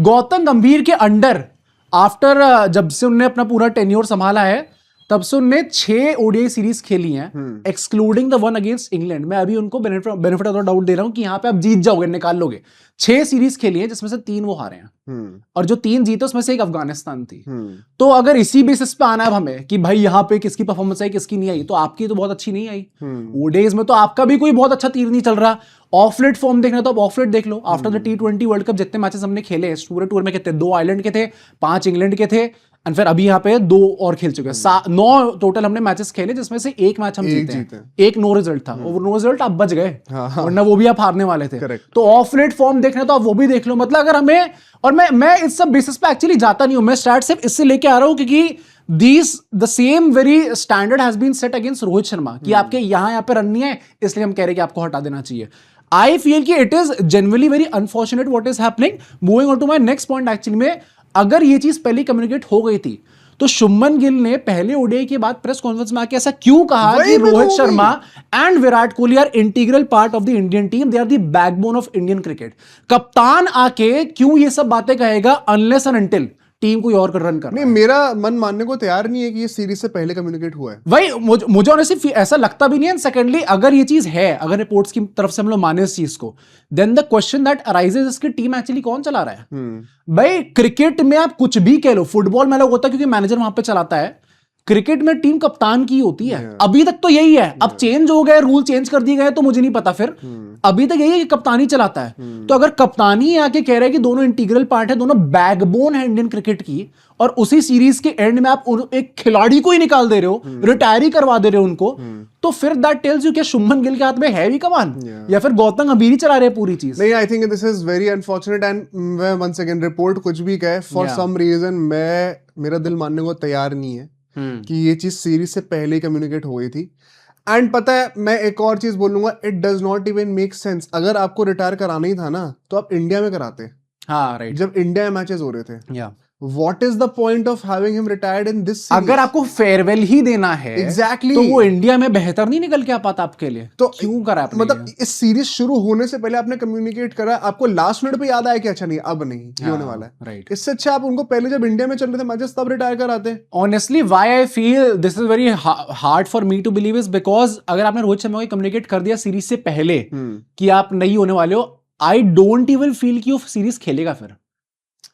गौतम गंभीर के under after जब से उन्होंने अपना पूरा टेन्योर संभाला है तब से उन्होंने 6 ओडीआई सीरीज खेली हैं excluding the one against England. मैं अभी उनको बेनिफिट ऑफ द डाउट दे रहा हूं कि यहां पे आप जीत जाओगे, निकाल लोगे। 6 सीरीज खेली हैं जिसमें से 3 वो हारे हैं और जो 3 जीते उसमें से एक अफगानिस्तान थी। तो अगर इसी बेसिस पे आना है हमें कि भाई यहाँ पे किसकी परफॉर्मेंस आई किसकी नहीं आई, तो आपकी तो बहुत अच्छी नहीं आई। ओडीआईज में तो आपका भी कोई बहुत अच्छा तीर नहीं चल रहा। ऑफलेट फॉर्म देखना तो आप ऑफलेट देख लो। After the T20 world cup जितने मैचेस हमने खेले पूरे टूर में कितने, 2 आयरलैंड के थे, 5 इंग्लैंड के थे एंड फिर अभी यहाँ पे 2 और खेल चुके हैं। 9 टोटल हमने मैचेस खेले जिसमें से 1 मैच हम जीते हैं। एक नो रिजल्ट था, और नो रिजल्ट आप बच गए, वरना वो भी आप हारने वाले थे। तो ऑफ लेट फॉर्म देखना तो आप वो भी देख लो। मतलब अगर हमें, और मैं इस सब बेसिस पे एक्चुअली जाता नहीं हूं, मैं स्टार्ट सिर्फ इससे लेके आ रहा हूं क्योंकि the same very standard has been set against Rohit Sharma कि आपके यहाँ पे रन नहीं है, इसलिए हम कह रहे हैं कि आपको हटा देना चाहिए। आई फील कि it is generally very unfortunate what is happening. Moving on to my next point, actually में अगर ये चीज पहले कम्युनिकेट हो गई थी तो शुभमन गिल ने पहले ओडीआई के बाद प्रेस कॉन्फ्रेंस में आके ऐसा क्यों कहा कि Rohit Sharma and Virat Kohli are integral part of the Indian team, they are the backbone of Indian cricket. कप्तान आके क्यों ये सब बातें कहेगा अनलेस एंड अनटिल टीम कोई और रन कर नहीं, मेरा मन मानने को तैयार नहीं है कि ये सीरीज से पहले कम्युनिकेट हुआ है। भाई मुझे ऑनेस्टली ऐसा लगता भी नहीं है। सेकेंडली अगर ये चीज है, अगर रिपोर्ट्स की तरफ से हम लोग माने इस चीज को, then the question that arises इसकी टीम एक्चुअली कौन चला रहा है। भाई क्रिकेट में आप कुछ भी कह लो, फुटबॉल में अलग होता है क्योंकि मैनेजर वहां पे चलाता है, क्रिकेट में टीम कप्तान की होती है। अभी तक तो यही है, अब चेंज हो गए, रूल चेंज कर दिए गए तो मुझे नहीं पता, फिर अभी तक यही है कि कप्तानी चलाता है। तो अगर कप्तानी आके कह रहा है कि दोनों इंटीग्रल पार्ट है, दोनों बैकबोन है इंडियन क्रिकेट की, और उसी सीरीज के एंड में आप एक खिलाड़ी को ही निकाल दे रहे हो, रिटायर ही करवा दे रहे हो उनको, तो फिर दैट टेल्स यू कि शुभमन गिल के हाथ में है भी कमान या फिर गौतम गंभीर ही चला रहे हैं पूरी चीज। नहीं, I think this is very unfortunate and once again report कुछ भी कहे, फॉर सम रीजन मेरा दिल मानने को तैयार नहीं है कि ये चीज सीरीज से पहले ही कम्युनिकेट हो गई थी। एंड पता है, मैं एक और चीज बोलूंगा, it does not even make sense. अगर आपको रिटायर कराना ही था ना तो आप इंडिया में कराते। हाँ राइट, जब इंडिया में मैचेस हो रहे थे, What is the point of having him retired in this series? अगर आपको फेयरवेल ही देना है exactly, तो वो इंडिया में बेहतर नहीं निकल के आ पाता आपके लिए, तो क्यों करा आपने? मतलब इस सीरीज शुरू होने से पहले आपने कम्युनिकेट करा, आपको लास्ट मिनट पे याद आया कि अच्छा नहीं अब नहीं ये होने वाला है, राइट। इससे अच्छा आप उनको पहले जब इंडिया में चल रहे थे मैचेस तब रिटायर कराते। Honestly why I feel this is very hard for me to believe is because अगर आपने रोहित शर्मा को कम्युनिकेट कर दिया सीरीज से पहले कि आप नहीं होने वाले हो, आई डोंट इवन फील कि वो सीरीज खेलेगा फिर।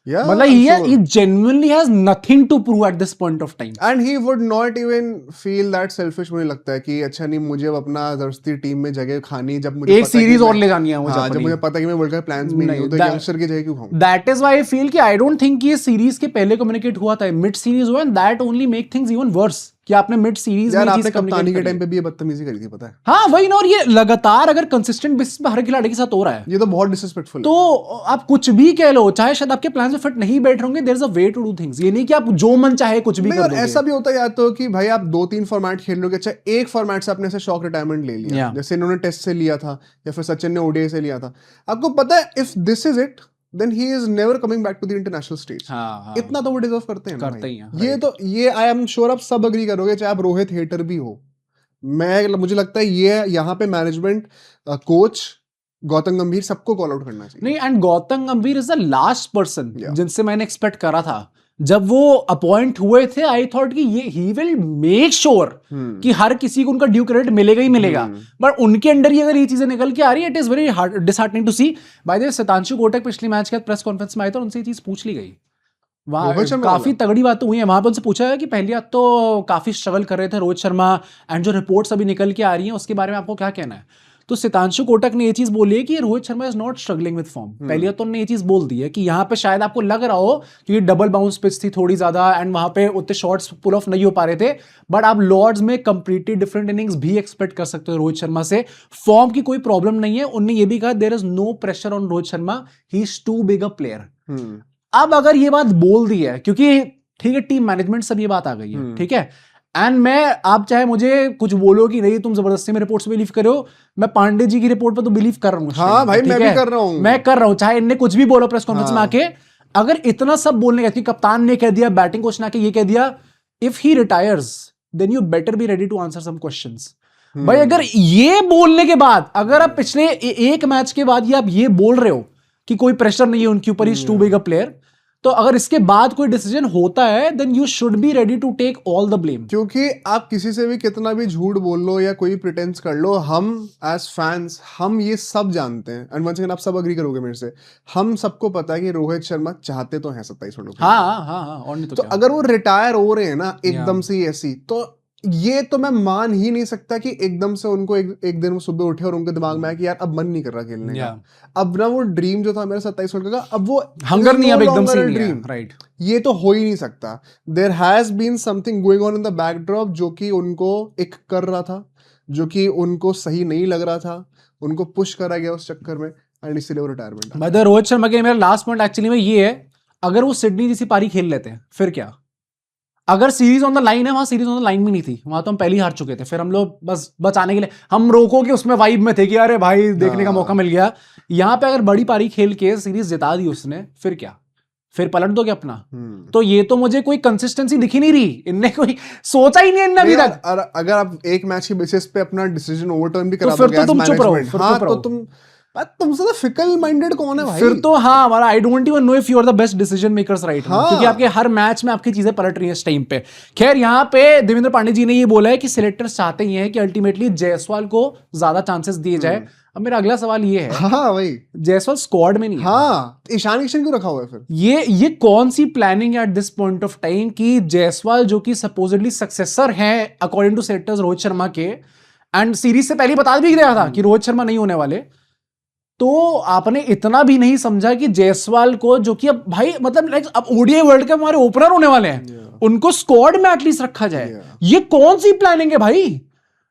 मतलब he genuinely has nothing to prove at this point of time, and he would not even feel that selfish। मुझे लगता है कि अच्छा नहीं, मुझे अब अपना जबरदस्ती टीम में जगह खानी, जब मुझे एक सीरीज और ले जानी है मुझे, जब मुझे पता है कि मैं वर्ल्ड कप प्लान्स में नहीं हूं, तो यंगस्टर की जगह क्यों खाऊं? That is why I feel कि I don't think कि ये सीरीज के पहले कम्युनिकेट हुआ था, मिड सीरीज हुआ, and that only make things even worse कि आपने मिड सीरीज में चीज कप्तानी के टाइम पे भी ये बदतमीजी करी थी, पता है? हाँ वही ना, और ये लगातार अगर कंसिस्टेंट बेसिस पे हर खिलाड़ी के साथ हो रहा है, ये तो बहुत डिसरिस्पेक्टफुल है। तो आप कुछ भी कह लो, चाहे शायद आपके प्लान में फिट नहीं बैठ रहोगे, there is a way to do things. ये नहीं कि आप जो मन चाहे कुछ भी कर दोगे। ऐसा भी होता है या तो कि भाई आप 2-3 फॉर्मेट खेल लोगे, अच्छा एक फॉर्मेट से आपने ऐसे शॉक रिटायरमेंट ले लिया, जैसे इन्होंने टेस्ट से लिया था या फिर सचिन ने ओडीआई से लिया था। आपको पता है if this is it then he is never coming back to the international stage। इतना तो वो डिजर्व करते हैं ना, करते ही हैं। ये तो ये आई एम श्योर आप सब अग्री करोगे, चाहे आप रोहित हेटर भी हो। मुझे लगता है ये यहाँ पे मैनेजमेंट, कोच गौतम गंभीर सबको कॉल आउट करना चाहिए। नहीं, एंड गौतम गंभीर इज द लास्ट पर्सन जिनसे मैंने एक्सपेक्ट करा था जब वो अपॉइंट हुए थे। आई थॉट कि ये ही विल मेक श्योर कि हर किसी को उनका ड्यू क्रेडिट मिलेगा ही मिलेगा, बट उनके अंडर ही अगर ये चीजें निकल के आ रही है, it is very disheartening to see. By the way Sitanshu Kotak पिछले मैच के बाद प्रेस कॉन्फ्रेंस में आए थे, उनसे ये चीज पूछ ली गई, वहां काफी तगड़ी बात हुई है। वहां पर उनसे पूछा है कि पहली बात तो काफी स्ट्रगल कर रहे थे रोहित शर्मा, एंड जो रिपोर्ट्स अभी निकल के आ रही हैं उसके बारे में आपको क्या कहना है? तो सितांशु कोटक ने ये चीज बोली है कि Rohit Sharma is not struggling with form. पहले तो उन्होंने ये चीज बोल दी है कि यहाँ पे शायद आपको लग रहा हो कि डबल बाउंस पिच थी थोड़ी ज्यादा, एंड वहां पे उतने शॉट्स पुल ऑफ नहीं हो पा रहे थे, बट आप लॉर्ड्स में कंप्लीटली डिफरेंट इनिंग्स भी एक्सपेक्ट कर सकते हो रोहित शर्मा से। फॉर्म की कोई प्रॉब्लम नहीं है। उन्होंने ये भी कहा there is no pressure on Rohit Sharma, he is too big a player. अब अगर ये बात बोल दी है, क्योंकि ठीक है टीम मैनेजमेंट सब ये बात आ गई है, ठीक है, एंड मैं, आप चाहे मुझे कुछ बोलो कि नहीं तुम जबरदस्ती में रिपोर्ट्स पे बिलीव करो, मैं पांडे जी की रिपोर्ट पे तो बिलीव कर रहा हूँ। हाँ भाई, मैं भी कर रहा हूँ, मैं कर रहा हूँ, चाहे इनने कुछ भी बोलो प्रेस कॉन्फ्रेंस में आके। अगर इतना सब बोलने का, कप्तान ने कह दिया, बैटिंग कोच ने आके ये कह दिया, if he retires then you better be ready to answer some questions. भाई अगर ये बोलने के बाद, अगर आप पिछले एक मैच के बाद ये आप ये बोल रहे हो कि कोई प्रेशर नहीं है उनके ऊपर, is too big a player. तो अगर इसके बाद कोई डिसीजन होता है then you should be ready to take all the blame. क्योंकि आप किसी से भी कितना भी झूठ बोल लो या कोई प्रिटेंस कर लो, हम एज फैंस हम ये सब जानते हैं, एंड वंस अगेन आप सब अग्री करोगे मेरे से, हम सबको पता है कि रोहित शर्मा चाहते तो हैं 27 वर्ल्ड कप। हाँ, और नहीं तो तो क्या? अगर वो रिटायर हो रहे हैं ना एकदम से ही ऐसी, तो ये तो मैं मान ही नहीं सकता कि एकदम से उनको एक दिन वो सुबह उठे और उनके दिमाग में आया कि यार अब मन नहीं कर रहा खेलने का। अब ना वो ड्रीम जो था मेरा 27 वर्ल्ड कप का, अब वो हंगर नहीं, अब एकदम से ड्रीम, राइट। ये तो हो ही नहीं सकता। There has been something going on in the backdrop जो कि उनको एक कर रहा था, जो कि उनको सही नहीं लग रहा था, उनको पुश करा गया उस चक्कर में, एंड इसलिए वो रिटायरमेंट। भाई रोहित शर्मा के मेरा लास्ट पॉइंट एक्चुअली में ये है, अगर वो सिडनी जैसी पारी खेल लेते हैं फिर क्या? अगर सीरीज ऑन द लाइन है, वहां सीरीज ऑन द लाइन भी नहीं थी, वहां तो हम पहले ही हार चुके थे। फिर हम लोग बस बचाने के लिए हम रोको के उसमें वाइब में थे कि अरे भाई देखने का मौका मिल गया। यहाँ पे अगर बड़ी पारी खेल के सीरीज जिता दी उसने, फिर क्या? फिर पलट दोगे अपना? तो ये तो मुझे कोई कंसिस्टेंसी दिख ही नहीं रही, इनने कोई सोचा ही नहीं इनने अभी तक। अगर आप एक मैच के बेसिस पे अपना डिसीजन ओवरटर्न भी करा दोगे, फिर तो तुम चुप रहो। हाँ, तो तुमसे तो फिकल माइंडेड कौन है भाई? फिर तो हाँ, हमारा I don't even know if you are the best decision makers right now, क्योंकि आपके हर मैच में आपकी चीजें पलट रही हैं इस टाइम पे। खैर यहाँ पे देवेंद्र पांडे जी ने ये बोला है कि सिलेक्टर्स चाहते ही हैं कि अल्टीमेटली जायसवाल को ज्यादा चांसेस दिए जाए। अब मेरा अगला सवाल ये है, हाँ भाई जायसवाल स्क्वाड में नहीं है, हाँ, ईशान किशन क्यों रखा हुआ है फिर? ये कौन सी प्लानिंग है at this point of time कि जायसवाल जो कि सपोजिटली सक्सेसर है according to selectors Rohit Sharma के, एंड सीरीज से पहले बता भी गया था कि रोहित शर्मा नहीं होने वाले, तो आपने इतना भी नहीं समझा कि जायसवाल को, जो कि अब भाई मतलब लाइक अब ओडीआई वर्ल्ड कप हमारे ओपनर होने वाले हैं, उनको स्क्वाड में एटलीस्ट रखा जाए। ये कौन सी प्लानिंग है भाई?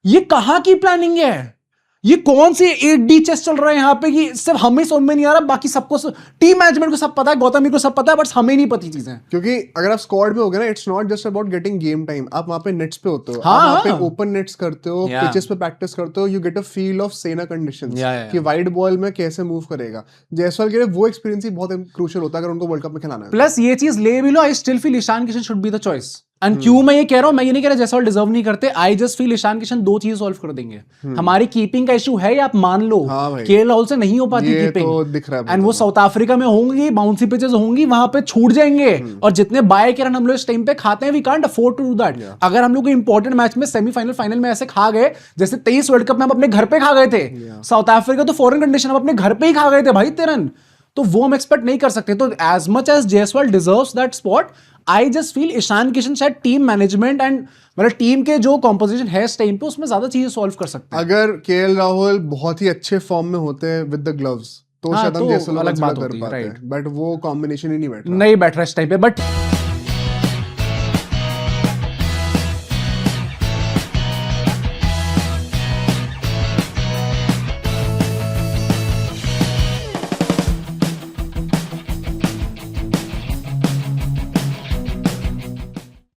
ये कहां की प्लानिंग है? ये कौन सी 8D चेस चल रहा है यहाँ पे कि सिर्फ हमें समझ में नहीं आ रहा, बाकी सबको टीम मैनेजमेंट को सब पता है, गौतमी को सब पता है, बट हमें नहीं पता चीजें। क्योंकि अगर आप स्क्वाड में हो गए ना, it's not just about getting game time. आप वहां पे नेट्स पे होते हो, आप वहां पे ओपन नेट्स करते हो, पिचेस पे प्रैक्टिस करते हो, you get a feel of सेना कंडीशंस कि वाइड बॉल में कैसे मूव करेगा। जायसवाल के लिए वो एक्सपीरियंस ही बहुत क्रूशियल होता है अगर उनको वर्ल्ड कप में खिलाना है। प्लस ये चीज ले भी लो, I still feel Ishan Kishan should be the choice. And क्यों मैं ये कह रहा हूं, मैं ये नहीं कह रहा जायसवाल डिजर्व नहीं करते, I just feel Ishan Kishan दो चीज सॉल्व कर देंगे। हमारी कीपिंग का इशू है, आप मान लो केएल राहुल से नहीं हो पाती कीपिंग, तो दिख रहा है। एंड वो साउथ अफ्रीका में होंगी, बाउंसी पिचेस होंगी, वहां पे छूट जाएंगे। और जितने बाय के रन हम लोग इस टाइम पे खाते हैं, we can't afford to do that. अगर हम लोग इंपॉर्टेंट मैच में सेमीफाइनल फाइनल में ऐसे खा गए, जैसे 23 वर्ल्ड कप में हम अपने घर पे खा गए थे, साउथ अफ्रीका तो फॉरेन कंडीशन, हम अपने घर पे ही खा गए थे भाई 13 रन, तो वो हम एक्सपेक्ट नहीं कर सकते। तो as much as Jaiswal deserves that spot, I just feel Ishan Kishan शायद टीम मैनेजमेंट एंड मतलब टीम के जो कॉम्पोजिशन है इस टाइम पे, उसमें ज्यादा चीजें सॉल्व कर सकते हैं। अगर केएल राहुल बहुत ही अच्छे फॉर्म में होते हैं विद द ग्लव्स, तो शायद हम जायसवाल अलग बात कर पाते हैं, बट वो कॉम्बिनेशन ही नहीं बैठ रहा इस टाइम पे। बट